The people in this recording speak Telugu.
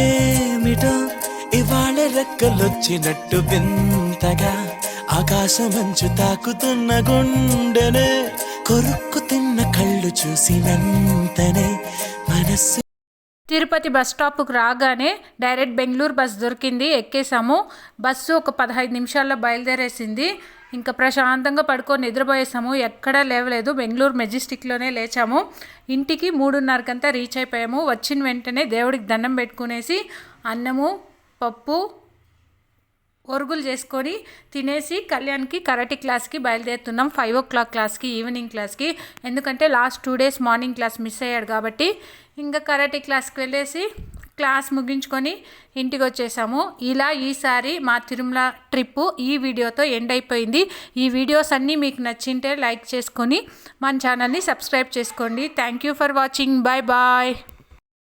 ఏమిటో ఇవాళ రెక్కలొచ్చినట్టు వింతగా ఆకాశమంచు తాకుతున్న గుండెనే కొరుక్కు తిన్న కళ్ళు చూసినంతనే మనస్సు. తిరుపతి బస్ స్టాప్కి రాగానే డైరెక్ట్ బెంగళూరు బస్ దొరికింది, ఎక్కేసాము. బస్సు ఒక 15 నిమిషాల్లో బయలుదేరేసింది. ఇంకా ప్రశాంతంగా పడుకొని నిద్రపోయేసాము, ఎక్కడా లేవలేదు. బెంగళూరు మెజెస్టిక్లోనే లేచాము. ఇంటికి 3:30కంతా రీచ్ అయిపోయాము. వచ్చిన వెంటనే దేవుడికి దండం పెట్టుకునేసి అన్నము పప్పు ఒరుగులు చేసుకొని తినేసి కళ్యాణ్కి కరాటే క్లాస్కి బయలుదేరుతున్నాం. 5 o'clock క్లాస్కి, ఈవినింగ్ క్లాస్కి. ఎందుకంటే last 2 days morning class miss అయ్యాడు కాబట్టి ఇంకా కరాటే క్లాస్కి వెళ్ళేసి క్లాస్ ముగించుకొని ఇంటికి వచ్చేసాము. ఇలా ఈసారి మా తిరుమల ట్రిప్పు ఈ వీడియోతో ఎండ్ అయిపోయింది. ఈ వీడియోస్ అన్నీ మీకు నచ్చింటే లైక్ చేసుకొని మన ఛానల్ని సబ్స్క్రైబ్ చేసుకోండి. Thank you for watching. Bye bye.